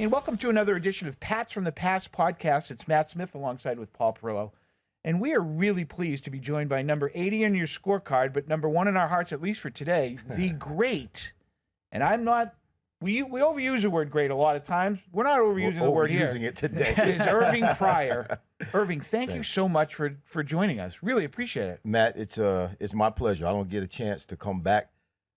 And welcome to another edition of Pats from the Past podcast. It's Matt Smith alongside with Paul Perillo. And we are really pleased to be joined by number 80 on your scorecard, but number one in our hearts, at least for today, the great. And I'm not, we overuse the word great a lot of times. We're not overusing the word here. Overusing it today. Is Irving Fryar. Irving, thank you so much for joining us. Really appreciate it. Matt, it's my pleasure. I don't get a chance to come back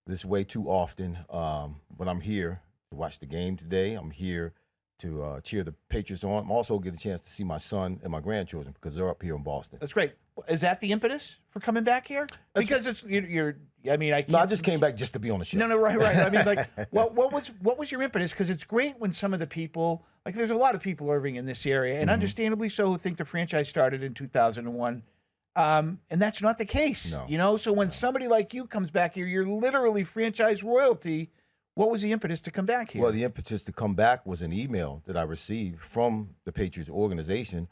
this way too often, but I'm here to watch the game today. I'm here to cheer the Patriots on. I'm also get a chance to see my son and my grandchildren because they're up here in Boston. That's great. Is that the impetus for coming back here? Because it's you're. I mean, I just came back just to be on the show. No, right. I mean, like, what was your impetus? Because it's great when some of the people, like, there's a lot of people, Irving, in this area, and understandably so, who think the franchise started in 2001. And that's not the case, So when somebody like you comes back here, you're literally franchise royalty. What was the impetus to come back here? Well, the impetus to come back was an email that I received from the Patriots organization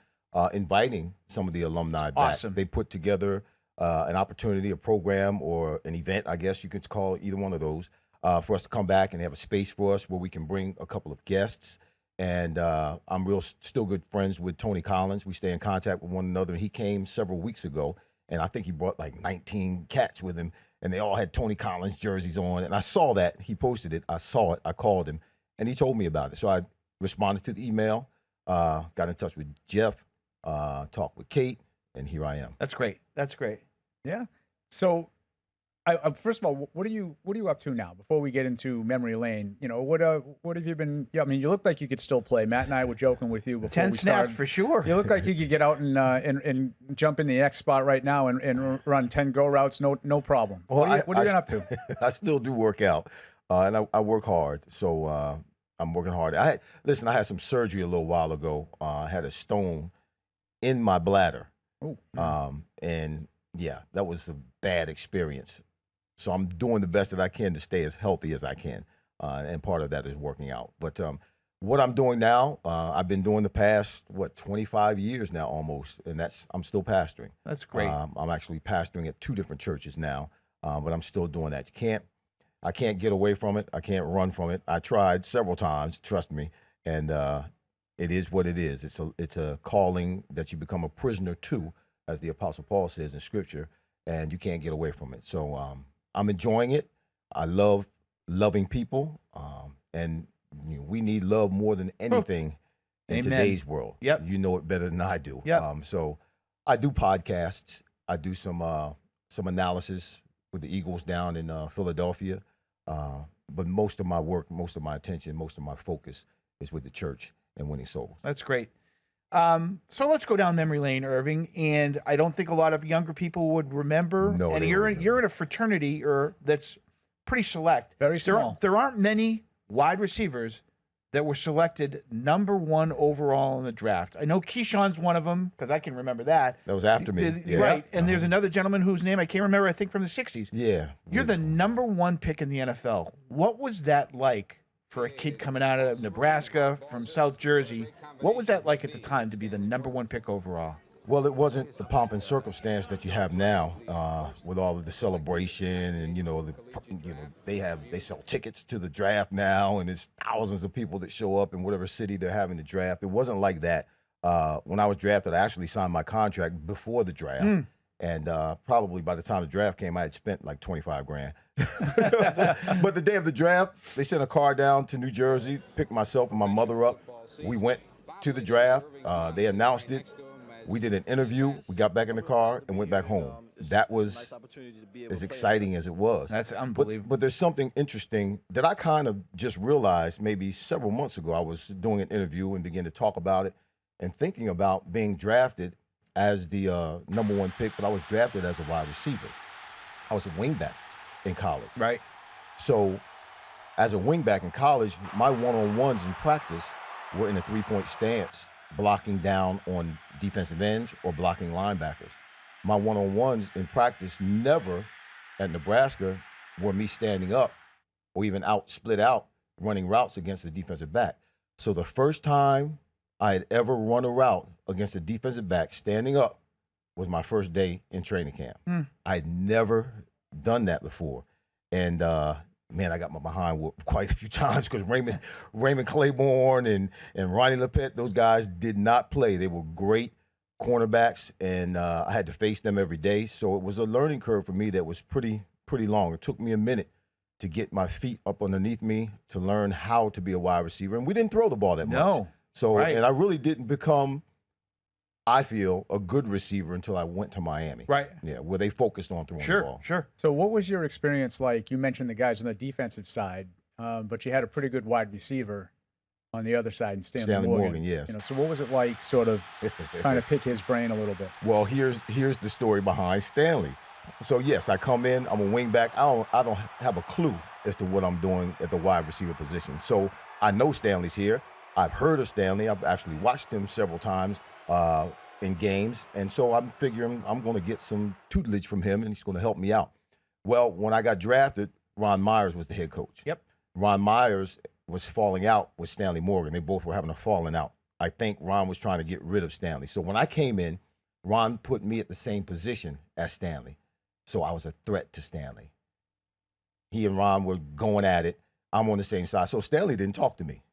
inviting some of the alumni back. Awesome. They put together an opportunity, a program, or an event, I guess you could call it either one of those, for us to come back and have a space for us where we can bring a couple of guests. And I'm still good friends with Tony Collins. We stay in contact with one another. He came several weeks ago, and I think he brought like 19 cats with him, and they all had Tony Collins jerseys on. And I saw that. He posted it. I saw it. I called him, and he told me about it. So I responded to the email, got in touch with Jeff, talked with Kate, and here I am. That's great. Yeah. So, first of all, what are you up to now? Before we get into memory lane, what have you been? Yeah, I mean, you look like you could still play. Matt and I were joking with you before 10 we snaps started. for sure. You look like you could get out and jump in the X spot right now and run 10 go routes, no problem. Well, what are you up to? I still do work out, and I work hard. So I'm working hard. I had some surgery a little while ago. I had a stone in my bladder. Oh. And yeah, that was a bad experience. So I'm doing the best that I can to stay as healthy as I can. And part of that is working out. But what I'm doing now, I've been doing the past, 25 years now almost. And I'm still pastoring. That's great. I'm actually pastoring at 2 different churches now, but I'm still doing that. I can't get away from it. I can't run from it. I tried several times, trust me. And it is what it is. It's a calling that you become a prisoner to, as the Apostle Paul says in Scripture, and you can't get away from it. So I'm enjoying it. I love loving people, and we need love more than anything in today's world. Yep. You know it better than I do. Yep. So I do podcasts. I do some analysis with the Eagles down in Philadelphia, but most of my work, most of my attention, most of my focus is with the church and winning souls. That's great. So let's go down memory lane, Irving. And I don't think a lot of younger people would remember. No, and you're in a fraternity that's pretty select. Very small. There aren't many wide receivers that were selected number 1 overall in the draft. I know Keyshawn's one of them because I can remember that. That was after me. Yeah. Right. And there's another gentleman whose name I can't remember, I think from the 60s. Yeah. You're the number 1 pick in the NFL. What was that like for a kid coming out of Nebraska from South Jersey? What was that like at the time to be the number 1 pick overall? Well, it wasn't the pomp and circumstance that you have now, with all of the celebration and they sell tickets to the draft now, and there's thousands of people that show up in whatever city they're having the draft. It wasn't like that. When I was drafted, I actually signed my contract before the draft, and probably by the time the draft came, I had spent like $25,000. But the day of the draft, they sent a car down to New Jersey, picked myself and my mother up. We went to the draft. They announced it. We did an interview. We got back in the car and went back home. That was as exciting as it was. That's unbelievable. But there's something interesting that I kind of just realized maybe several months ago. I was doing an interview and began to talk about it and thinking about being drafted as the number 1 pick, but I was drafted as a wide receiver. I was a wingback in college. Right. So as a wingback in college, my one-on-ones in practice were in a 3-point stance, blocking down on defensive ends or blocking linebackers. My one-on-ones in practice never at Nebraska were me standing up or even split out, running routes against the defensive back. So the first time I had ever run a route against a defensive back standing up was my first day in training camp. I had never done that before. And man, I got my behind whooped quite a few times because Raymond Claiborne and Ronnie Lepet, those guys did not play. They were great cornerbacks, and I had to face them every day. So it was a learning curve for me that was pretty long. It took me a minute to get my feet up underneath me to learn how to be a wide receiver. And we didn't throw the ball that much. No. So, Right. and I really didn't become, I feel, a good receiver until I went to Miami. Right. Yeah, where they focused on throwing the ball. Sure. So what was your experience like? You mentioned the guys on the defensive side, but you had a pretty good wide receiver on the other side, and Stanley Morgan. Yes. So what was it like, sort of trying to pick his brain a little bit? Well, here's the story behind Stanley. So yes, I come in, I'm a wing back. I don't have a clue as to what I'm doing at the wide receiver position. So I know Stanley's here. I've heard of Stanley. I've actually watched him several times in games. And so I'm figuring I'm going to get some tutelage from him, and he's going to help me out. Well, when I got drafted, Ron Myers was the head coach. Yep. Ron Myers was falling out with Stanley Morgan. They both were having a falling out. I think Ron was trying to get rid of Stanley. So when I came in, Ron put me at the same position as Stanley. So I was a threat to Stanley. He and Ron were going at it. I'm on the same side. So Stanley didn't talk to me.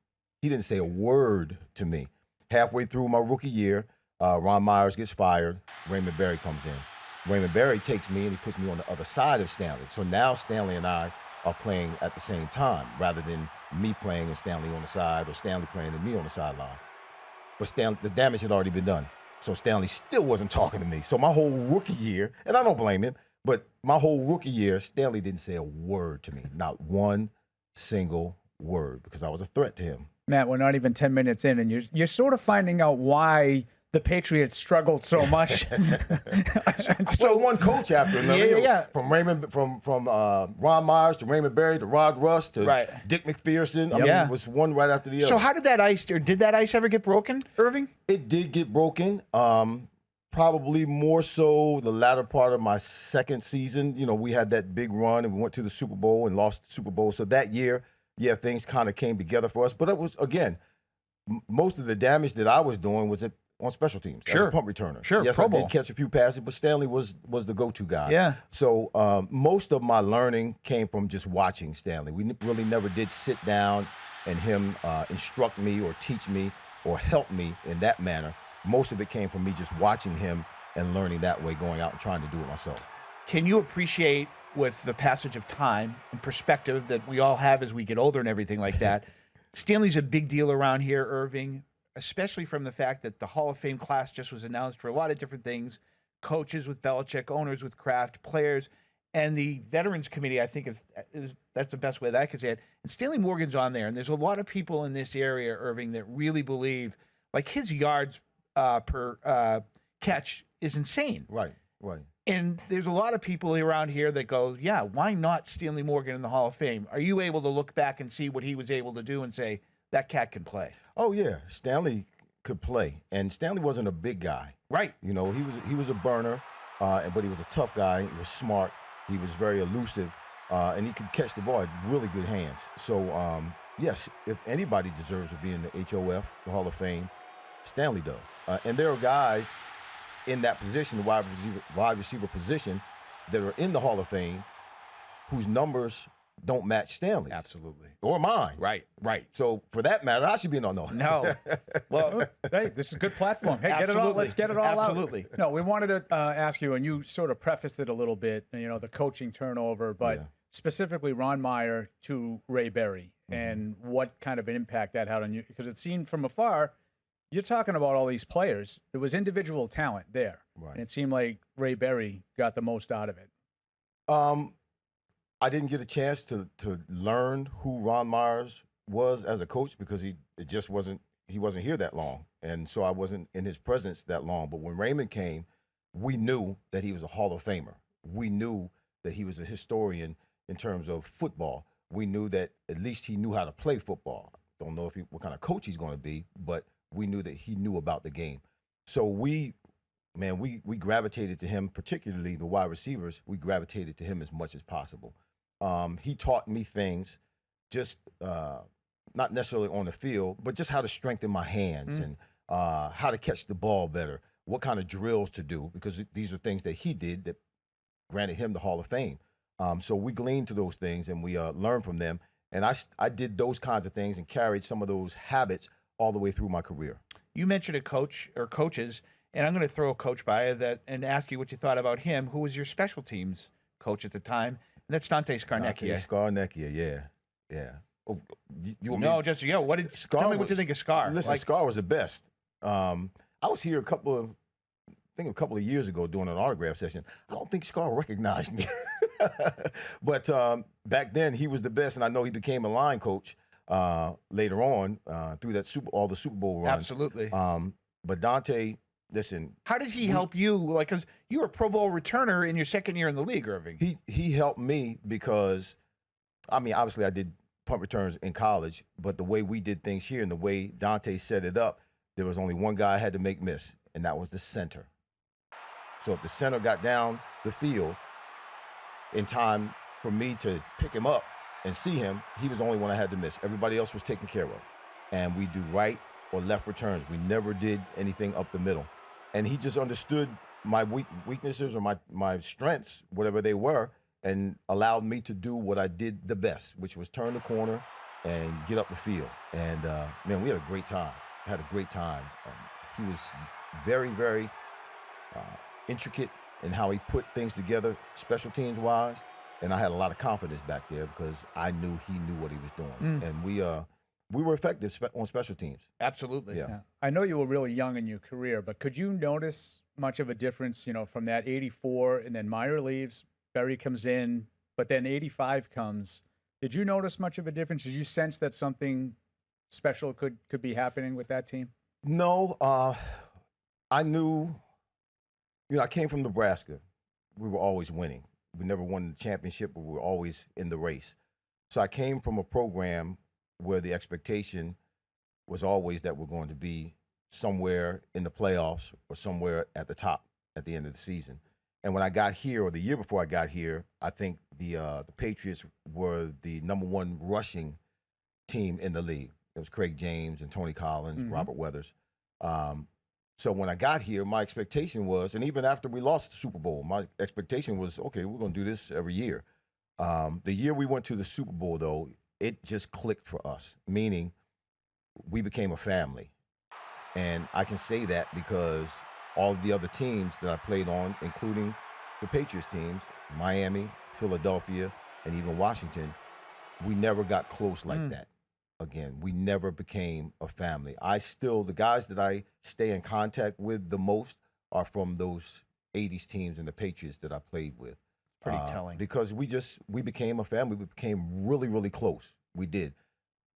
He didn't say a word to me. Halfway through my rookie year, Ron Myers gets fired. Raymond Berry comes in. Raymond Berry takes me and he puts me on the other side of Stanley. So now Stanley and I are playing at the same time rather than me playing and Stanley on the side or Stanley playing and me on the sideline. But the damage had already been done. So Stanley still wasn't talking to me. So my whole rookie year, and I don't blame him, but my whole rookie year, Stanley didn't say a word to me. Not one single word, because I was a threat to him. Matt, we're not even 10 minutes in, and you're sort of finding out why the Patriots struggled so much. So one coach after another. Yeah. From Ron Myers to Raymond Berry to Rod Russ to Dick McPherson. I mean, Yeah. it was one right after the other. So how did that ice, or did that ice ever get broken, Irving? It did get broken. Probably more so the latter part of my second season. You know, we had that big run and we went to the Super Bowl and lost the Super Bowl. So that year, yeah, things kind of came together for us. But it was, again, most of the damage that I was doing was on special teams. As a punt returner. Sure, yes, Pro I Bowl. did catch a few passes, but Stanley was the go-to guy. Yeah. So most of my learning came from just watching Stanley. We really never did sit down and him instruct me or teach me or help me in that manner. Most of it came from me just watching him and learning that way, going out and trying to do it myself. Can you appreciate, with the passage of time and perspective that we all have as we get older and everything like that, Stanley's a big deal around here, Irving, especially from the fact that the Hall of Fame class just was announced for a lot of different things, coaches with Belichick, owners with Kraft, players, and the Veterans Committee, I think that's the best way that I could say it. And Stanley Morgan's on there, and there's a lot of people in this area, Irving, that really believe, like, his yards per catch is insane. Right. And there's a lot of people around here that go, yeah, why not Stanley Morgan in the Hall of Fame? Are you able to look back and see what he was able to do and say, that cat can play? Oh, yeah. Stanley could play. And Stanley wasn't a big guy. Right. You know, he was a burner, but he was a tough guy. He was smart. He was very elusive, and he could catch the ball. Had really good hands. So, yes, if anybody deserves to be in the HOF, the Hall of Fame, Stanley does. And there are guys in that position, the wide receiver position, that are in the Hall of Fame whose numbers don't match Stanley's. Absolutely. Or mine. Right. So for that matter, I should be no. No. Well, hey, this is a good platform. Hey, let's get it all Absolutely. out. No, we wanted to ask you, and you sort of prefaced it a little bit, you know, the coaching turnover, but specifically Ron Meyer to Ray Berry and what kind of an impact that had on you. Because it seemed from afar, you're talking about all these players. There was individual talent there. Right. And it seemed like Ray Berry got the most out of it. I didn't get a chance to learn who Ron Myers was as a coach because he wasn't here that long. And so I wasn't in his presence that long. But when Raymond came, we knew that he was a Hall of Famer. We knew that he was a historian in terms of football. We knew that at least he knew how to play football. Don't know what kind of coach he's going to be, but we knew that he knew about the game. So we gravitated to him, particularly the wide receivers. We gravitated to him as much as possible. He taught me things, just not necessarily on the field, but just how to strengthen my hands and how to catch the ball better, what kind of drills to do, because these are things that he did that granted him the Hall of Fame. So we gleaned to those things and we learned from them. And I did those kinds of things and carried some of those habits all the way through my career. You mentioned a coach or coaches, and I'm going to throw a coach by you and ask you what you thought about him. Who was your special teams coach at the time? And that's Dante Scarnecchia. Scarnecchia, yeah. Oh, you want me No, just tell me what you think of Scar. Listen, Scar was the best. I was here a couple of years ago doing an autograph session. I don't think Scar recognized me. But back then he was the best, and I know he became a line coach later on through all the Super Bowl runs. Absolutely. But Dante, listen. How did he help you? Like, because you were a Pro Bowl returner in your second year in the league, Irving. He helped me because, I mean, obviously I did punt returns in college, but the way we did things here and the way Dante set it up, there was only one guy I had to make miss, and that was the center. So if the center got down the field in time for me to pick him up and see him, he was the only one I had to miss. Everybody else was taken care of. And we do right or left returns. We never did anything up the middle. And he just understood my weaknesses or my strengths, whatever they were, and allowed me to do what I did the best, which was turn the corner and get up the field. And, man, we had a great time. Had a great time. He was very, very intricate in how he put things together, special teams wise, and I had a lot of confidence back there because I knew he knew what he was doing, and we were effective on special teams. Absolutely. Yeah. I know you were really young in your career, but could you notice much of a difference, from that 84 and then Meyer leaves, Berry comes in, but then 85 comes. Did you notice much of a difference? Did you sense that something special could be happening with that team? No, I knew. I came from Nebraska. We were always winning. We never won the championship, but we were always in the race. So I came from a program where the expectation was always that we're going to be somewhere in the playoffs or somewhere at the top at the end of the season. And when I got here, or the year before I got here, I think the Patriots were the #1 rushing team in the league. It was Craig James and Tony Collins, Robert Weathers. So when I got here, my expectation was, and even after we lost the Super Bowl, my expectation was, okay, we're going to do this every year. The year we went to the Super Bowl, though, it just clicked for us, meaning we became a family. And I can say that because all of the other teams that I played on, including the Patriots teams, Miami, Philadelphia, and even Washington, we never got close like that. Again, we never became a family. The guys that I stay in contact with the most are from those 80s teams and the Patriots that I played with. Pretty telling. Because we became a family. We became really, really close. We did.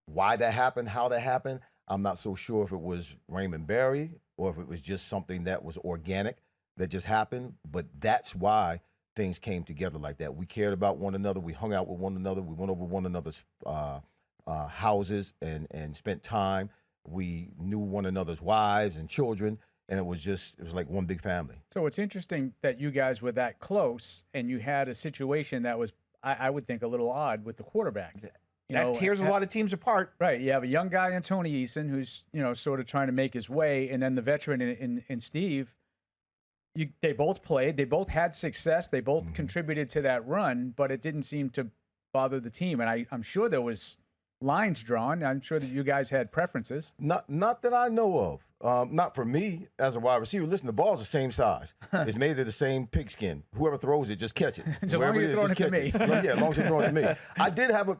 Why that happened, how that happened, I'm not so sure if it was Raymond Berry or if it was just something that was organic that just happened, but that's why things came together like that. We cared about one another. We hung out with one another. We went over one another's houses and spent time. We knew one another's wives and children, and it was like one big family. So it's interesting that you guys were that close, and you had a situation that was, I would think, a little odd with the quarterback. That tears a lot of teams apart. Right. You have a young guy in Tony Eason who's, sort of trying to make his way, and then the veteran in Steve. They both played. They both had success. They both contributed to that run, but it didn't seem to bother the team. And I'm sure there was lines drawn. I'm sure that you guys had preferences. Not that I know of. Not for me as a wide receiver. Listen, the ball's the same size. It's made of the same pigskin. Whoever throws it, just catch it. As long as you're throwing it to me. Yeah, as long as you're throwing it to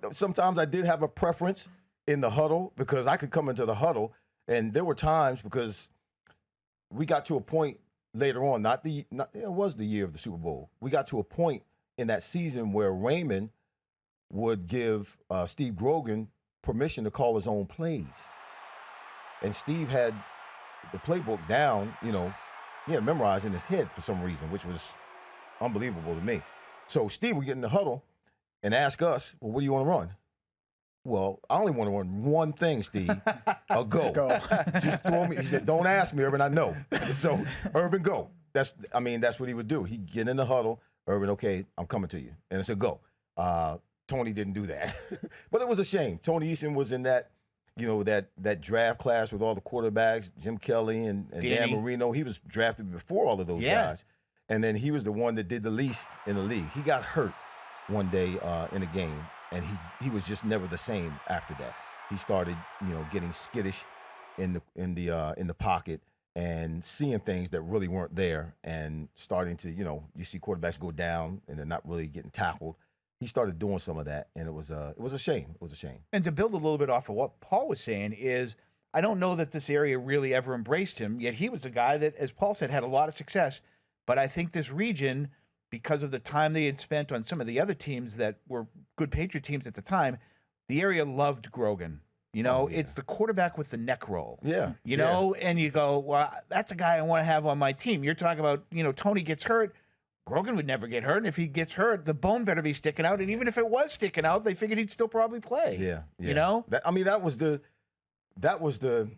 me. Sometimes I did have a preference in the huddle because I could come into the huddle, and there were times because we got to a point later on, it was the year of the Super Bowl. We got to a point in that season where Raymond would give Steve Grogan permission to call his own plays. And Steve had the playbook down, he had memorized in his head for some reason, which was unbelievable to me. So Steve would get in the huddle and ask us, well, what do you want to run? Well, I only want to run one thing, Steve. A go. Just throw me. He said, don't ask me, Irvin, I know. So, Irvin, go. That's what he would do. He'd get in the huddle. Irvin, okay, I'm coming to you. And it's a go. Tony didn't do that. But it was a shame. Tony Eason was in that, that draft class with all the quarterbacks, Jim Kelly and Dan Marino. He was drafted before all of those guys. And then he was the one that did the least in the league. He got hurt one day in a game, and he was just never the same after that. He started, getting skittish in the pocket and seeing things that really weren't there, and starting to, you see quarterbacks go down and they're not really getting tackled. He started doing some of that, and it was a shame. It was a shame. And to build a little bit off of what Paul was saying is, I don't know that this area really ever embraced him, yet he was a guy that, as Paul said, had a lot of success. But I think this region, because of the time they had spent on some of the other teams that were good Patriot teams at the time, the area loved Grogan. It's the quarterback with the neck roll. Yeah. And you go, well, that's a guy I want to have on my team. You're talking about, Tony gets hurt. Grogan would never get hurt. And if he gets hurt, the bone better be sticking out. And even if it was sticking out, they figured he'd still probably play. Yeah. That was the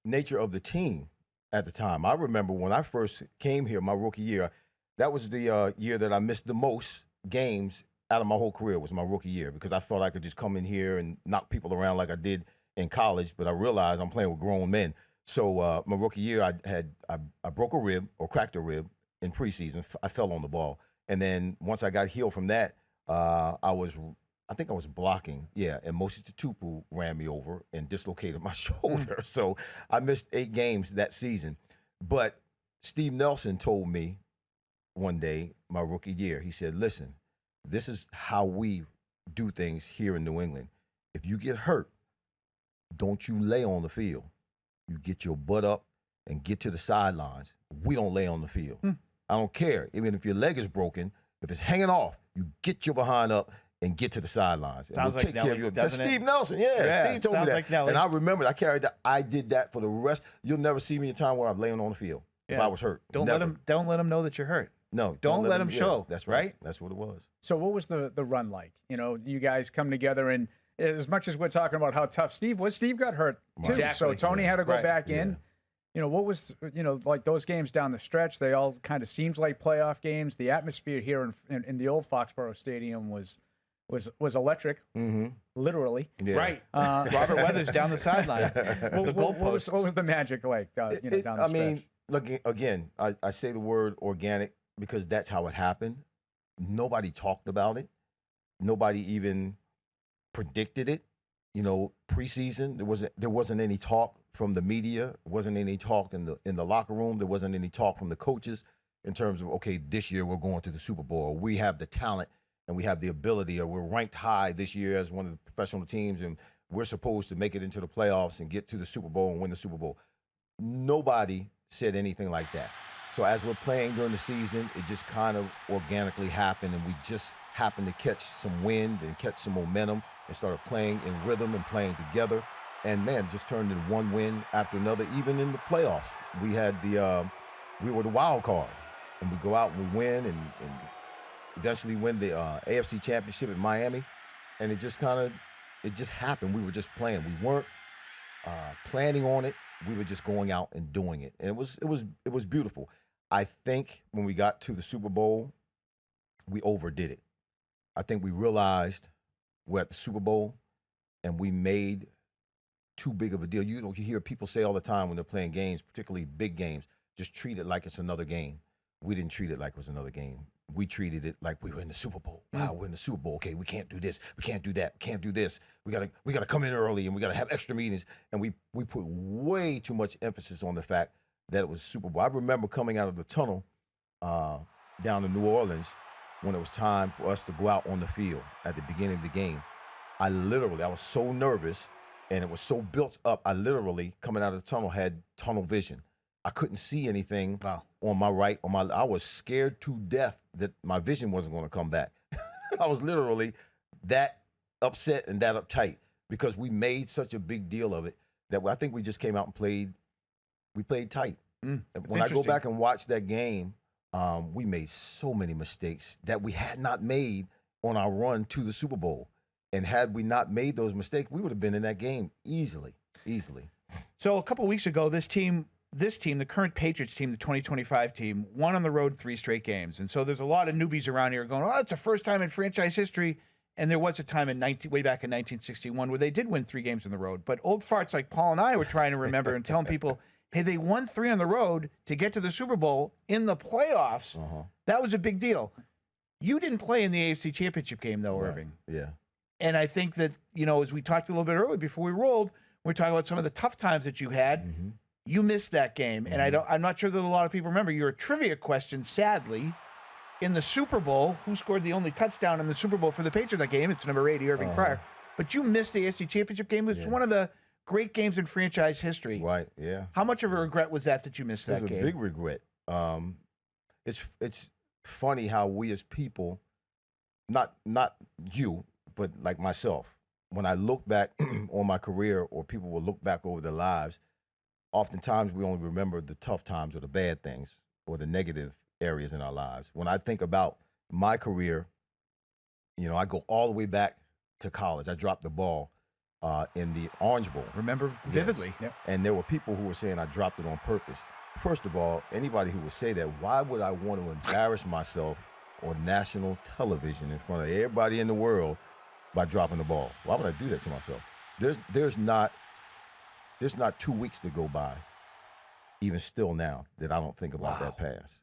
nature of the team at the time. I remember when I first came here, my rookie year, that was the year that I missed the most games out of my whole career, was my rookie year, because I thought I could just come in here and knock people around like I did in college, but I realized I'm playing with grown men. So my rookie year, I broke a rib or cracked a rib in preseason. I fell on the ball, and then once I got healed from that, I think I was blocking, and Moses Tupu ran me over and dislocated my shoulder. So I missed 8 games that season. But Steve Nelson told me one day, my rookie year, he said, listen, this is how we do things here in New England. If you get hurt, don't you lay on the field. You get your butt up and get to the sidelines. We don't lay on the field. I don't care. Even if your leg is broken, if it's hanging off, you get your behind up and get to the sidelines. Sounds like Nelly, doesn't it? Steve Nelson, Steve told me that. Like Nelly. And I remember, I carried that. I did that for the rest. You'll never see me in a time where I'm laying on the field if I was hurt. Don't let him know that you're hurt. No, don't let him show. That's right. That's what it was. So what was the run like? You guys come together, and as much as we're talking about how tough Steve was, Steve got hurt too. Exactly. So Tony had to go back in. What was, like those games down the stretch, they all kind of seems like playoff games. The atmosphere here in the old Foxborough Stadium was electric, literally. Yeah. Right. Robert Weathers down the sideline. The goalposts. What was the magic like, down the stretch? I mean, look, again, I say the word organic because that's how it happened. Nobody talked about it. Nobody even predicted it. Preseason, there wasn't any talk from the media. There wasn't any talk in the locker room. There wasn't any talk from the coaches in terms of, okay, this year we're going to the Super Bowl. We have the talent and we have the ability, or we're ranked high this year as one of the professional teams, and we're supposed to make it into the playoffs and get to the Super Bowl and win the Super Bowl. Nobody said anything like that. So as we're playing during the season, it just kind of organically happened, and we just happened to catch some wind and catch some momentum and started playing in rhythm and playing together. And man, just turned into one win after another. Even in the playoffs, we had we were the wild card, and we go out and we win, and eventually win the AFC Championship in Miami. And it just happened. We were just playing. We weren't planning on it. We were just going out and doing it, and it was beautiful. I think when we got to the Super Bowl, we overdid it. I think we realized we're at the Super Bowl, and we made too big of a deal. You hear people say all the time when they're playing games, particularly big games, just treat it like it's another game. We didn't treat it like it was another game. We treated it like we were in the Super Bowl. Wow, we're in the Super Bowl. Okay, we can't do this. We can't do that. We can't do this. We gotta come in early, and we gotta have extra meetings. And we put way too much emphasis on the fact that it was Super Bowl. I remember coming out of the tunnel down in New Orleans when it was time for us to go out on the field at the beginning of the game. I was so nervous, and it was so built up. I literally, coming out of the tunnel, had tunnel vision. I couldn't see anything on my right, I was scared to death that my vision wasn't going to come back. I was literally that upset and that uptight because we made such a big deal of it that I think we just came out and played tight. When I go back and watch that game, we made so many mistakes that we had not made on our run to the Super Bowl. And had we not made those mistakes, we would have been in that game easily. So a couple of weeks ago, this team, the current Patriots team, the 2025 team, won on the road 3 straight games. And so there's a lot of newbies around here going, oh, it's the first time in franchise history. And there was a time way back in 1961 where they did win 3 games on the road. But old farts like Paul and I were trying to remember and telling people, hey, they won 3 on the road to get to the Super Bowl in the playoffs. That was a big deal. You didn't play in the AFC Championship game, though, Right. Irving. Yeah. And I think that, as we talked a little bit earlier before we rolled, we're talking about some of the tough times that you had. Mm-hmm. You missed that game. And I'm not sure that a lot of people remember. Your trivia question, sadly, in the Super Bowl, who scored the only touchdown in the Super Bowl for the Patriots that game? It's number 80, Irving Fryar. But you missed the AFC Championship game. It's one of the great games in franchise history. Right. Yeah. How much of a regret was that you missed that It's a game? big regret. It's funny how we as people, not you, but like myself, when I look back on my career, or people will look back over their lives, oftentimes we only remember the tough times or the bad things or the negative areas in our lives. When I think about my career, I go all the way back to college. I dropped the ball in the Orange Bowl. Remember vividly. Yep. And there were people who were saying I dropped it on purpose. First of all, anybody who would say that, why would I want to embarrass myself on national television in front of everybody in the world by dropping the ball? Why would I do that to myself? There's not 2 weeks to go by, even still now, that I don't think about that pass.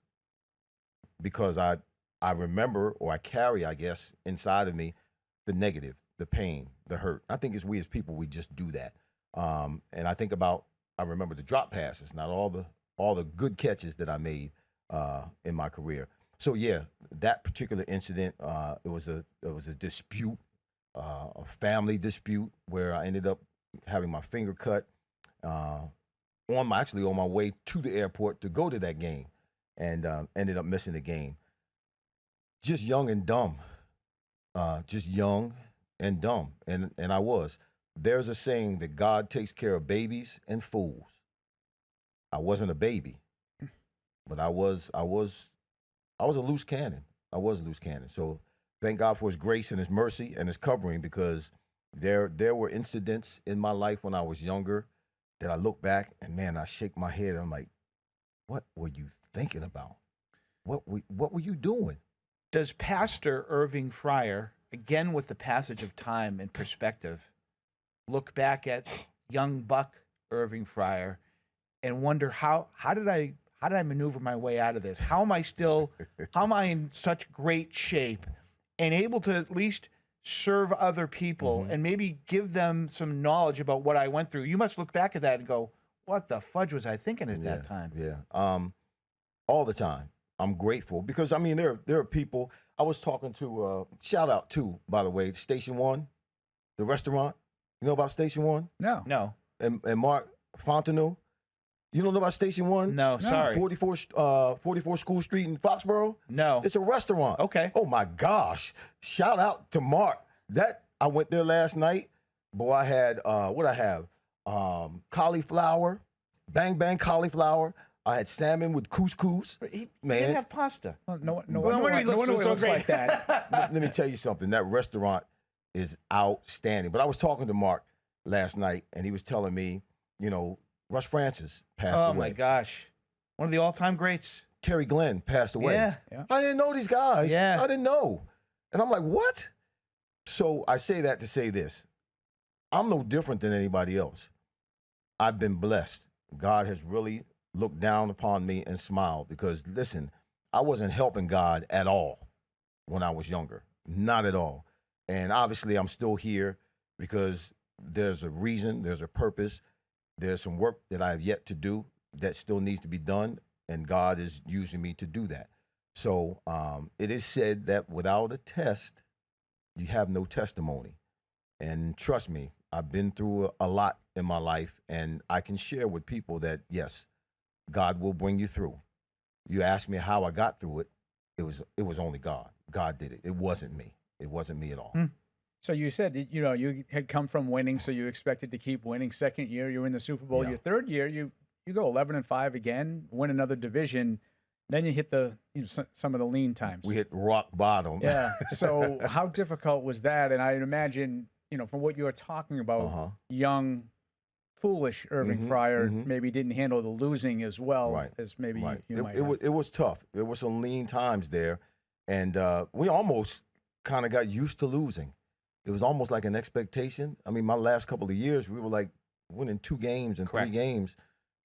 Because I remember, or I carry, I guess, inside of me, the negative, the pain, the hurt. I think as we as people, we just do that. And I remember the drop passes, not all the good catches that I made in my career. So yeah, that particular incident, it was a dispute, a family dispute, where I ended up having my finger cut on my way to the airport to go to that game, and ended up missing the game. Just young and dumb, and I was. There's a saying that God takes care of babies and fools. I wasn't a baby, but I was a loose cannon. I was a loose cannon. So thank God for His grace and His mercy and His covering, because there were incidents in my life when I was younger that I look back and, man, I shake my head. I'm like, what were you thinking about? What were you doing? Does Pastor Irving Fryar, again with the passage of time and perspective, look back at young buck Irving Fryar and wonder how did I maneuver my way out of this? How am I in such great shape and able to at least serve other people and maybe give them some knowledge about what I went through? You must look back at that and go, what the fudge was I thinking at that time? Yeah. All the time. I'm grateful because, I mean, there are people. I was talking to, shout out to, by the way, Station One, the restaurant. You know about Station One? No. And Mark Fontenot? You don't know about Station One? No, sorry. 44 School Street in Foxborough? No. It's a restaurant. Okay. Oh, my gosh. Shout out to Mark. I went there last night. Boy, I had, what I have? Cauliflower, bang cauliflower. I had salmon with couscous. He Man. didn't have pasta. Well, no wonder he looks so looks great. like that. Let me tell you something. That restaurant is outstanding. But I was talking to Mark last night, and he was telling me, Russ Francis passed away. Oh, my gosh. One of the all-time greats. Terry Glenn passed away. Yeah. I didn't know these guys. Yeah. I didn't know. And I'm like, what? So I say that to say this. I'm no different than anybody else. I've been blessed. God has really looked down upon me and smiled because, listen, I wasn't helping God at all when I was younger. Not at all. And obviously I'm still here because there's a reason, there's a purpose, there's some work that I have yet to do that still needs to be done, and God is using me to do that. So it is said that without a test, you have no testimony. And trust me, I've been through a lot in my life, and I can share with people that, yes, God will bring you through. You ask me how I got through it, it was only God. God did it. It wasn't me. It wasn't me at all. So you said that, you had come from winning, so you expected to keep winning. Second year, you were in the Super Bowl. Yeah. Your third year, you go 11-5 again, win another division. Then you hit some of the lean times. We hit rock bottom. Yeah. So how difficult was that? And I imagine, from what you were talking about, young, foolish Irving Fryar maybe didn't handle the losing as well as maybe you might have. It was tough. There were some lean times there, and we almost kind of got used to losing. It was almost like an expectation. I mean, my last couple of years, we were like winning 2 games and 3 games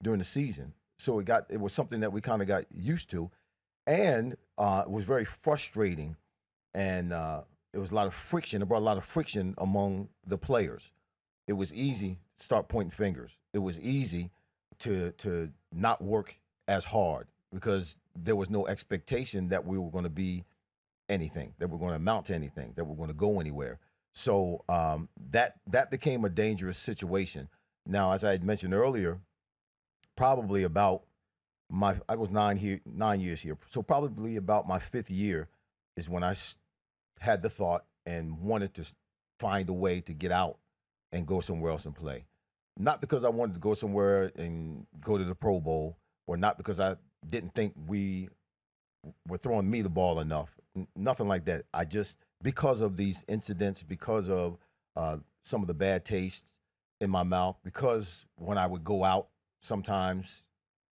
during the season. So it was something that we kind of got used to, and it was very frustrating and it was a lot of friction. It brought a lot of friction among the players. It was easy to start pointing fingers. It was easy to not work as hard because there was no expectation that we were going to be anything, that we're going to amount to anything, that we're going to go anywhere. So that became a dangerous situation. Now, as I had mentioned earlier, probably about I was 9 years here, so probably about my 5th year is when I had the thought and wanted to find a way to get out and go somewhere else and play. Not because I wanted to go somewhere and go to the Pro Bowl, or not because I didn't think we were throwing me the ball enough. Nothing like that. I just, because of these incidents, because of some of the bad tastes in my mouth, because when I would go out, sometimes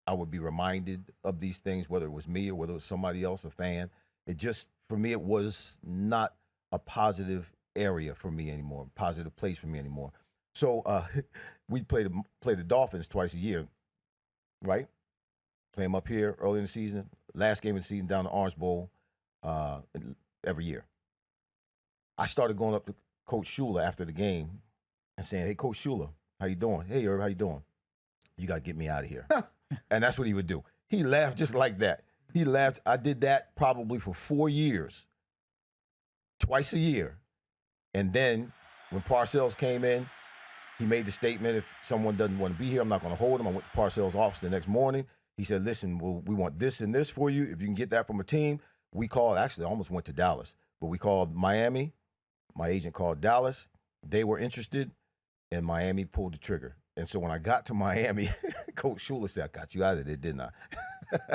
I would be reminded of these things, whether it was me or whether it was somebody else, a fan. It just, for me, it was not a positive area for me anymore, positive place for me anymore. So we play the Dolphins twice a year, right? Play them up here early in the season. Last game of the season down the Orange Bowl every year. I started going up to Coach Shula after the game and saying, "Hey, Coach Shula, how you doing? Hey, Irv, how you doing? You got to get me out of here." And that's what he would do. He laughed just like that. He laughed. I did that probably for 4 years, twice a year. And then when Parcells came in, he made the statement, if someone doesn't want to be here, I'm not going to hold him. I went to Parcells' office the next morning. He said, "Listen, we want this and this for you. If you can get that from a team." We called, actually, I almost went to Dallas, but we called Miami. My agent called Dallas. They were interested, and Miami pulled the trigger. And so when I got to Miami, Coach Shula said, "I got you out of there, didn't I?"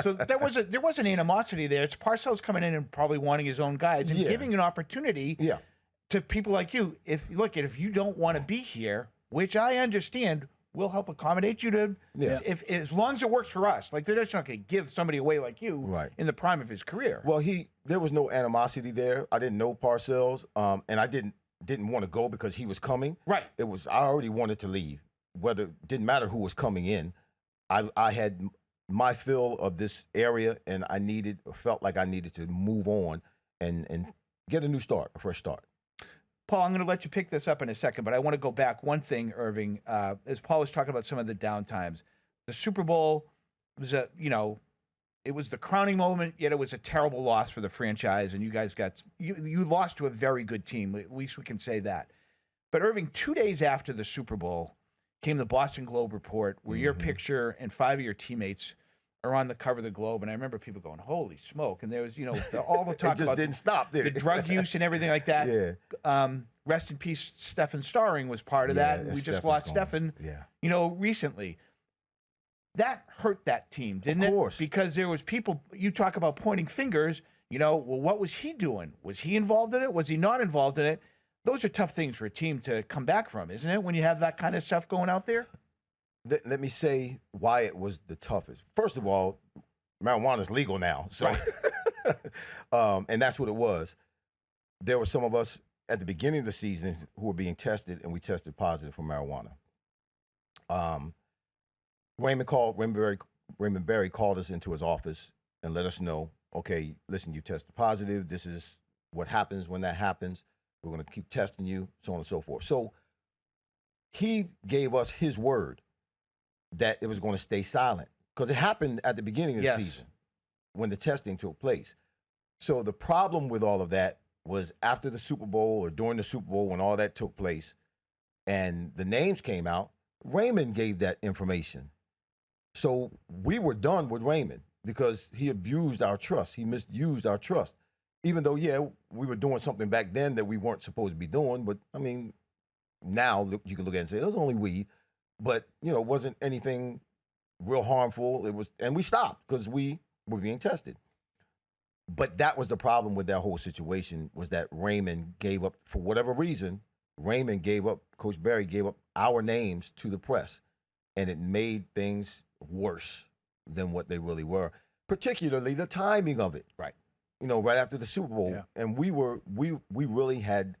So there was an animosity there. It's Parcells coming in and probably wanting his own guys and giving an opportunity to people like you. If you don't want to be here, which I understand, we'll help accommodate you to. If as long as it works for us, like they're just not going to give somebody away like you in the prime of his career. Well, there was no animosity there. I didn't know Parcells, and I didn't want to go because he was coming. Right. I already wanted to leave. Whether didn't matter who was coming in. I had my fill of this area, and felt like I needed to move on and get a new start, a fresh start. Paul, I'm going to let you pick this up in a second, but I want to go back one thing, Irving. As Paul was talking about some of the downtimes, the Super Bowl was it was the crowning moment, yet it was a terrible loss for the franchise, and you guys you lost to a very good team. At least we can say that. But Irving, 2 days after the Super Bowl came the Boston Globe report, where your picture and 5 of your teammates are on the cover of the Globe, and I remember people going, "Holy smoke!" And there was, all the talk about didn't stop there. The drug use and everything like that. Yeah. Rest in peace, Stephen Starring was part of that, and we just lost Stephen. Recently. That hurt that team, didn't it? Of course. Because there was people. You talk about pointing fingers. Well, what was he doing? Was he involved in it? Was he not involved in it? Those are tough things for a team to come back from, isn't it? When you have that kind of stuff going out there. Let me say why it was the toughest. First of all, marijuana is legal now, so and that's what it was. There were some of us at the beginning of the season who were being tested, and we tested positive for marijuana. Raymond Berry called us into his office and let us know, "Okay, listen, you tested positive. This is what happens when that happens. We're going to keep testing you, so on and so forth." So he gave us his word that it was going to stay silent, because it happened at the beginning of the season when the testing took place. So the problem with all of that was after the Super Bowl, or during the Super Bowl, when all that took place and the names came out, Raymond gave that information. So we were done with Raymond because he abused our trust. He misused our trust. Even though, we were doing something back then that we weren't supposed to be doing. But, I mean, now you can look at it and say, it was only weed. But, it wasn't anything real harmful. And we stopped because we were being tested. But that was the problem with that whole situation, was that Raymond gave up, for whatever reason, Coach Berry gave up our names to the press. And it made things worse than what they really were, particularly the timing of it. Right. Right after the Super Bowl. Yeah. And we really had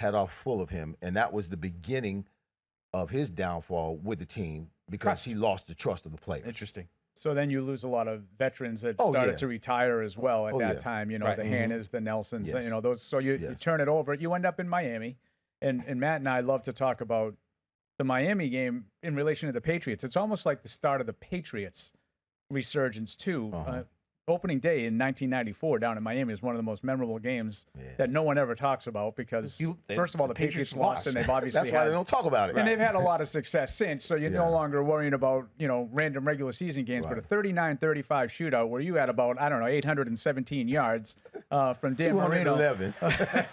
our full of him. And that was the beginning of his downfall with the team, because he lost the trust of the players. Interesting. So then you lose a lot of veterans that Oh, started yeah. to retire as well at Oh, that yeah. time. You know, Right. the Hannahs, the Nelsons, Yes. you know, those. So you Yes. turn it over. You end up in Miami. And Matt and I love to talk about the Miami game in relation to the Patriots. It's almost like the start of the Patriots resurgence, too. Opening day in 1994 down in Miami is one of the most memorable games that no one ever talks about because, first of all, the Patriots lost, and they've obviously That's why they don't talk about it. and they've had a lot of success since, so you're no longer worrying about, you know, random regular season games, but a 39-35 shootout where you had about, I don't know, 817 yards from Dan Marino. 211.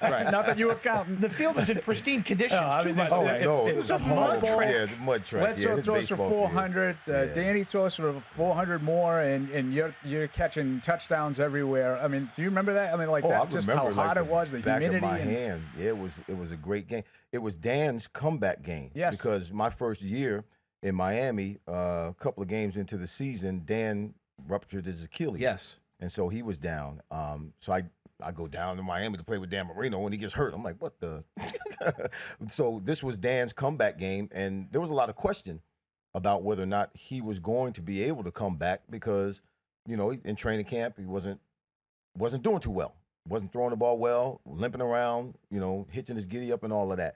Right. Not that you were counting. The field was in pristine conditions, I too, mean, by this- the Oh, way. no, it's it's a a mud mud bowl. track. Yeah, the mud track. Bledsoe it's throws for baseball field. 400. Danny throws for 400 more, and you're catching touchdowns everywhere. I mean, do you remember that? I mean, like Oh, I that, just how remember, hot like, it was, the back humidity. of my and, hand. Yeah, it was a great game. It was Dan's comeback game. Yes. Because my first year in Miami, a couple of games into the season, Dan ruptured his Achilles. Yes. And so he was down. So I go down to Miami to play with Dan Marino when he gets hurt. I'm like, what the? So this was Dan's comeback game, and there was a lot of question about whether or not he was going to be able to come back because, you know, in training camp he wasn't doing too well. Wasn't throwing the ball well, limping around, you know, hitching his giddy up and all of that.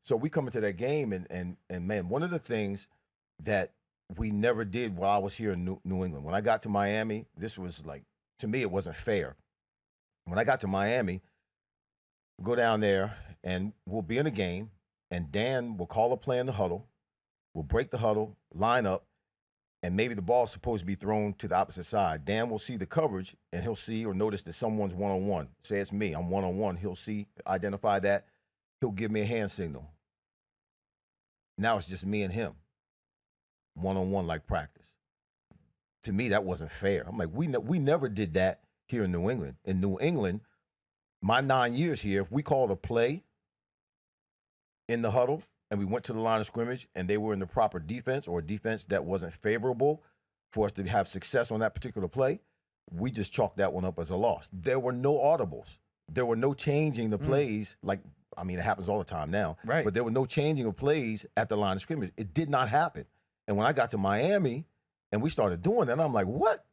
So we come into that game, and man, one of the things that we never did while I was here in New England. When I got to Miami, this was like, to me, it wasn't fair. When I got to Miami, we'll go down there and we'll be in a game, and Dan will call a play in the huddle. We'll break the huddle, line up, and maybe the ball's supposed to be thrown to the opposite side. Dan will see the coverage, and he'll see or notice that someone's one-on-one. Say it's me, I'm one-on-one. He'll see, identify that. He'll give me a hand signal. Now it's just me and him, one-on-one like practice. To me, that wasn't fair. I'm like, we never did that here in New England. In New England, my 9 years here, if we called a play in the huddle and we went to the line of scrimmage and they were in the proper defense or a defense that wasn't favorable for us to have success on that particular play, we just chalked that one up as a loss. There were no audibles. There were no changing the plays. Like, I mean, it happens all the time now. Right. But there were no changing of plays at the line of scrimmage. It did not happen. And when I got to Miami and we started doing that, I'm like, what?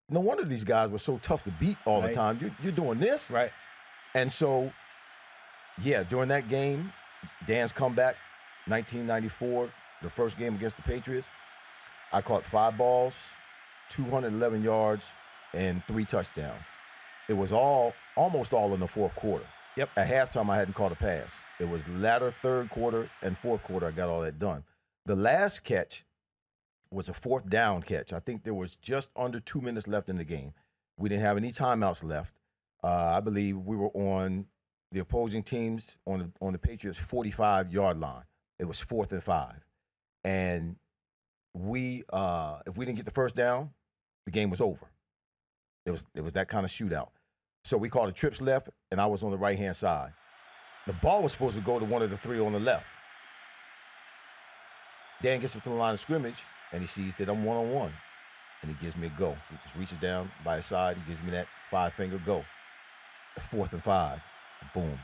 No wonder these guys were so tough to beat all the time. You're doing this? Right. And so, yeah, during that game, Dan's comeback, 1994, the first game against the Patriots, I caught 5 balls, 211 yards, and 3 touchdowns. It was almost all in the fourth quarter. Yep. At halftime, I hadn't caught a pass. It was latter third quarter and fourth quarter I got all that done. The last catch was a 4th down catch. I think there was just under 2 minutes left in the game. We didn't have any timeouts left. I believe we were on the opposing teams on the Patriots' 45-yard line. It was 4th and 5. And we, if we didn't get the first down, the game was over. It was that kind of shootout. So we called a trips left, and I was on the right-hand side. The ball was supposed to go to one of the 3 on the left. Dan gets up to the line of scrimmage, and he sees that I'm one-on-one, and he gives me a go. He just reaches down by his side and gives me that 5-finger go. 4th and 5. Boom.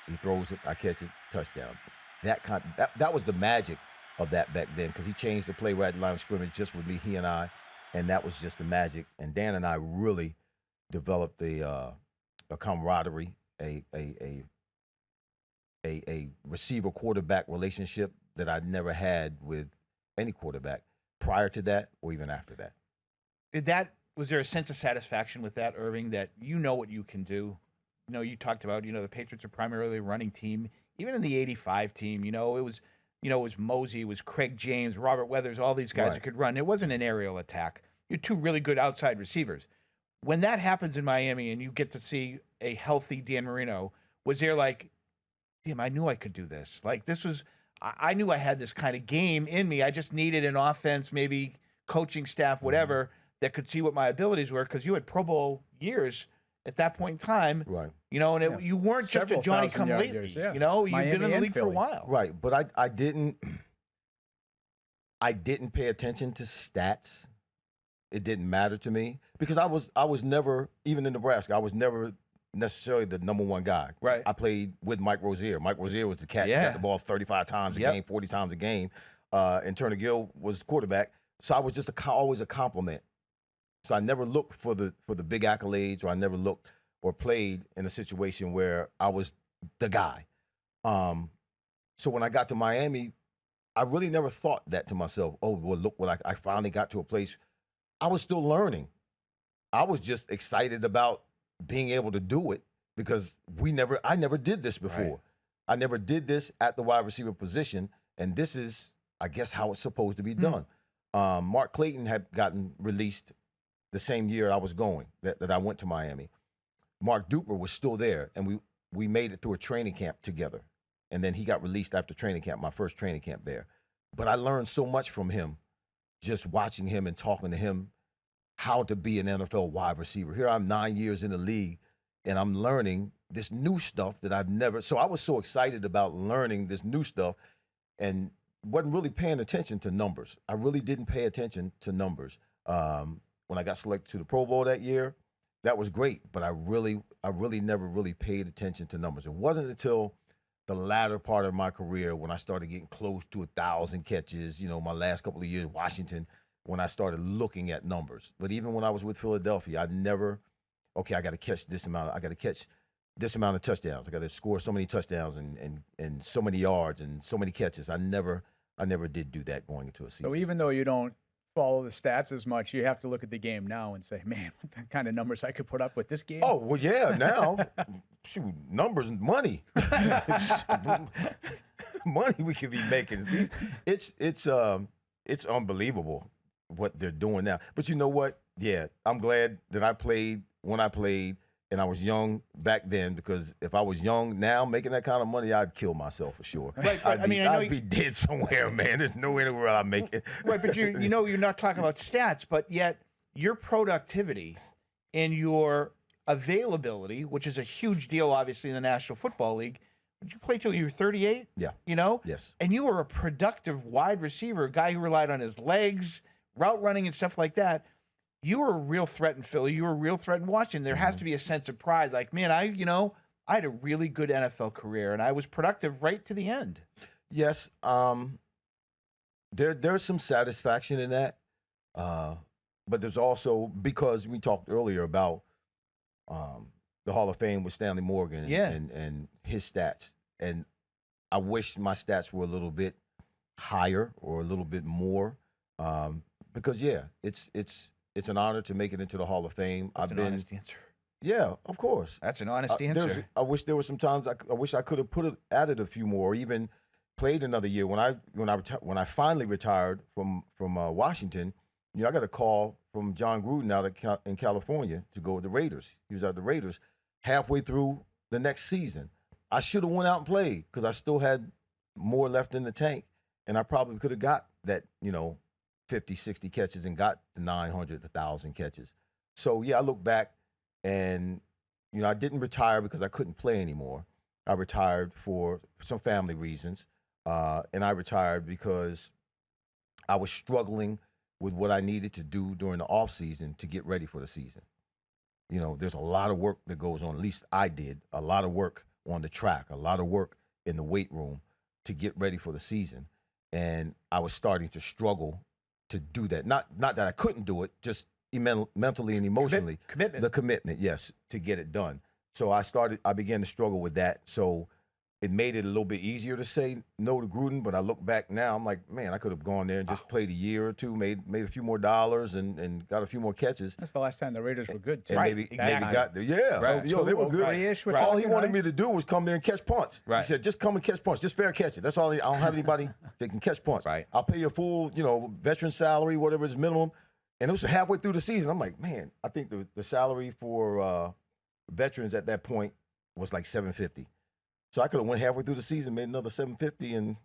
He throws it. I catch it. Touchdown. That was the magic of that back then because he changed the play right at the line of scrimmage just with me, he and I, and that was just the magic. And Dan and I really developed a camaraderie, a receiver quarterback relationship that I'd never had with any quarterback prior to that or even after that. Was there a sense of satisfaction with that, Irving, that you know what you can do? You know, you talked about, the Patriots are primarily a running team. Even in the 85 team, it was Mosey, it was Craig James, Robert Weathers, all these guys that could run. It wasn't an aerial attack. You're 2 really good outside receivers. When that happens in Miami and you get to see a healthy Dan Marino, was there like, damn, I knew I could do this. Like I knew I had this kind of game in me. I just needed an offense, maybe coaching staff, whatever, that could see what my abilities were because you had Pro Bowl years at that point in time. Right. And you weren't just a Several Johnny 1,000 yard come lately. years, yeah. You've Miami been in the and league for a Philly. while. Right, but I didn't pay attention to stats. It didn't matter to me because I was never, even in Nebraska, I was never necessarily the number 1 guy. Right. I played with Mike Rozier. Mike Rozier was the cat who got the ball 35 times a game, 40 times a game. And Turner Gill was the quarterback. So I was just always a compliment So I never looked for the big accolades, or I never looked or played in a situation where I was the guy. So when I got to Miami, I really never thought that to myself. Oh, well, look what I finally got to a place. I was still learning. I was just excited about being able to do it because I never did this before. Right. I never did this at the wide receiver position, and this is, I guess, how it's supposed to be done. Mark Clayton had gotten released the same year I was going, that I went to Miami. Mark Duper was still there, and we made it through a training camp together. And then he got released after training camp, my first training camp there. But I learned so much from him, just watching him and talking to him, how to be an NFL wide receiver. Here I'm 9 years in the league, and I'm learning this new stuff that I've never. So I was so excited about learning this new stuff and wasn't really paying attention to numbers. I really didn't pay attention to numbers. When I got selected to the Pro Bowl that year, that was great, but I really never really paid attention to numbers. It wasn't until the latter part of my career when I started getting close to 1,000 catches, my last couple of years, Washington, when I started looking at numbers. But even when I was with Philadelphia, I got to catch this amount. I got to catch this amount of touchdowns. I got to score so many touchdowns and so many yards and so many catches. I never did do that going into a season. So even though you don't follow the stats as much, you have to look at the game now and say, man, what the kind of numbers I could put up with this game. Oh, well, yeah, now, shoot, numbers and money. Money we could be making. It's unbelievable what they're doing now. But you know what? Yeah, I'm glad that I played when I played, and I was young back then, because if I was young now making that kind of money, I'd kill myself for sure. Right, but, I'd be dead somewhere, man. There's no anywhere I'd make it. Right, but you're not talking about stats, but yet your productivity and your availability, which is a huge deal, obviously, in the National Football League. Did you play till you were 38? Yeah. Yes. And you were a productive wide receiver, a guy who relied on his legs, route running and stuff like that. You were a real threat in Philly. You were a real threat in Washington. There has to be a sense of pride. Like, man, I had a really good NFL career, and I was productive right to the end. Yes. There's some satisfaction in that. But there's also, because we talked earlier about the Hall of Fame with Stanley Morgan and his stats. And I wish my stats were a little bit higher or a little bit more. Because, it's an honor to make it into the Hall of Fame. That's an honest answer. Yeah, of course. That's an honest answer. I wish there were some times I wish I could have added a few more, or even played another year. When I finally retired from Washington, I got a call from John Gruden out in California to go with the Raiders. He was at the Raiders halfway through the next season. I should have went out and played because I still had more left in the tank, and I probably could have got that 50, 60 catches and got the 900, 1,000 catches. So, I look back and, I didn't retire because I couldn't play anymore. I retired for some family reasons, and I retired because I was struggling with what I needed to do during the off season to get ready for the season. There's a lot of work that goes on. At least I did. A lot of work on the track, a lot of work in the weight room to get ready for the season. And I was starting to struggle to do that. Not that I couldn't do it, just mentally and emotionally. Commitment. The commitment, yes, to get it done. So I began to struggle with that. So it made it a little bit easier to say no to Gruden. But I look back now, I'm like, man, I could have gone there and just played a year or two, made a few more dollars and got a few more catches. That's the last time the Raiders were good, too. And maybe got there. Yeah. Right. They were good. Right. All he wanted me to do was come there and catch punts. Right. He said, just come and catch punts. Just fair catch it. That's all. I don't have anybody that can catch punts. Right. I'll pay you a full, veteran salary, whatever is minimum. And it was halfway through the season. I'm like, man, I think the salary for veterans at that point was like $750. So I could have went halfway through the season, made another $750,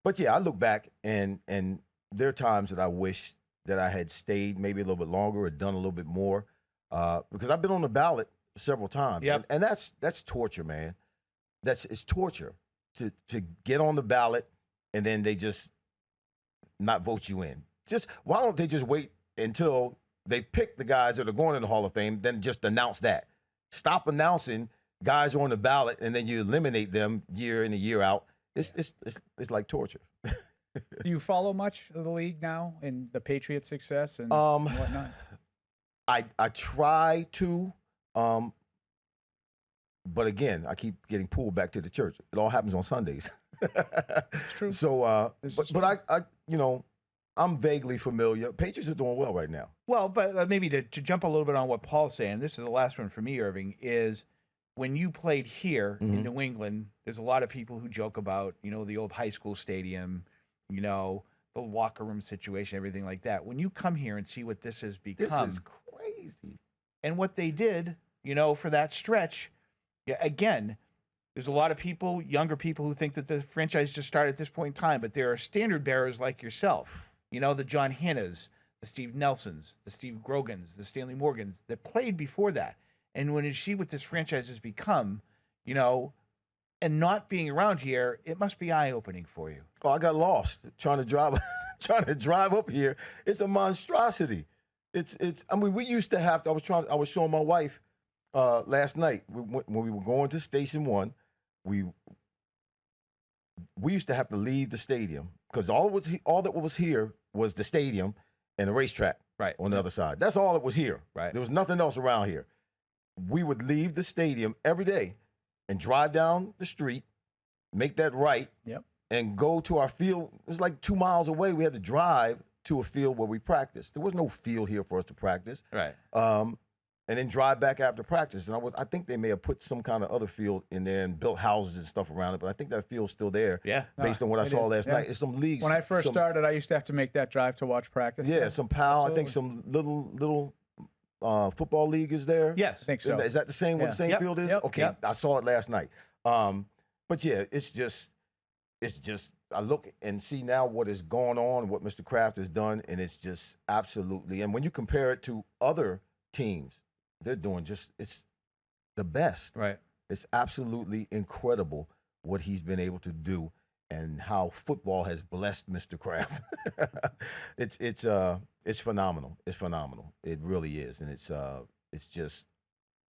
but I look back and there are times that I wish that I had stayed maybe a little bit longer or done a little bit more, because I've been on the ballot several times. Yep. And that's torture, man. It's torture to get on the ballot and then they just not vote you in. Just why don't they just wait until they pick the guys that are going in the Hall of Fame, then just announce that. Stop announcing guys are on the ballot and then you eliminate them year in and year out. It's like torture. Do you follow much of the league now and the Patriots' success and whatnot? I try to, but again, I keep getting pulled back to the church. It all happens on Sundays. It's true. So, but I, I'm vaguely familiar. Patriots are doing well right now. Well, but maybe to jump a little bit on what Paul's saying, this is the last one for me, Irving, is when you played here in New England, there's a lot of people who joke about, the old high school stadium, the locker room situation, everything like that. When you come here and see what this has become. This is crazy. And what they did, for that stretch, again, there's a lot of people, younger people, who think that the franchise just started at this point in time, but there are standard bearers like yourself, the John Hannas, the Steve Nelsons, the Steve Grogans, the Stanley Morgans that played before that. And when you see what this franchise has become, and not being around here, it must be eye-opening for you. Oh, I got lost trying to drive up here. It's a monstrosity. I mean, we used to have to, I was showing my wife last night when we were going to Station 1, we used to have to leave the stadium because all that was here was the stadium and the racetrack on the other side. That's all that was here. Right. There was nothing else around here. We would leave the stadium every day and drive down the street, make that right, and go to our field. It was like 2 miles away. We had to drive to a field where we practiced. There was no field here for us to practice. Right. And then drive back after practice. And I think they may have put some kind of other field in there and built houses and stuff around it, but I think that field's still there. Yeah. Based on what I saw last night. It's some leagues. When I first started, I used to have to make that drive to watch practice. Yeah, some PAL. I think some little football league is there. Yes. I think so. Is that the same what the same field is? Yep. Okay, I saw it last night. But yeah, it's just I look and see now what is going on, what Mr. Kraft has done, and it's just absolutely. And when you compare it to other teams, they're doing it's the best. Right. It's absolutely incredible what he's been able to do and how football has blessed Mr. Kraft. It's phenomenal. It's phenomenal. It really is. And it's just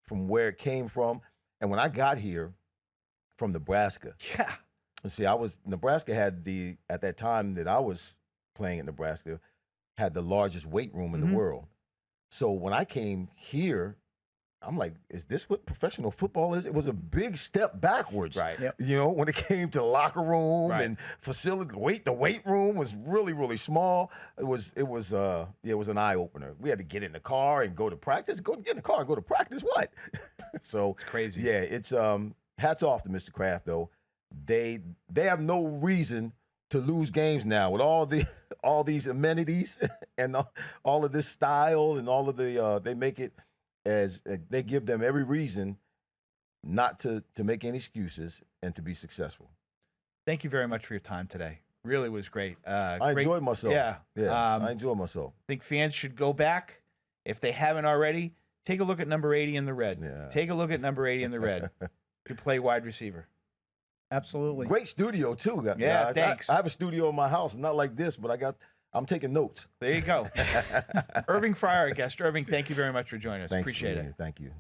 from where it came from. And when I got here from Nebraska. Yeah. See, Nebraska had at that time that I was playing at Nebraska, had the largest weight room in the world. So when I came here, I'm like, is this what professional football is? It was a big step backwards. Right. Yep. When it came to locker room and facility, the weight room was really, really small. It was an eye opener. We had to get in the car and go to practice. Get in the car and go to practice. What? So it's crazy. Yeah, it's hats off to Mr. Kraft though. They have no reason to lose games now with all these amenities and all of this style and all of the they make it as they give them every reason not to make any excuses and to be successful. Thank you very much for your time today. Really was great. I enjoyed myself. Yeah. I enjoyed myself. I think fans should go back if they haven't already. Take a look at number 80 in the red. Yeah. Take a look at number 80 in the red. You play wide receiver. Absolutely. Great studio too, guys. Yeah, thanks. I have a studio in my house, not like this, but I'm taking notes. There you go. Irving Fryar, guest. Irving, thank you very much for joining us. Thanks Appreciate it. Thank you.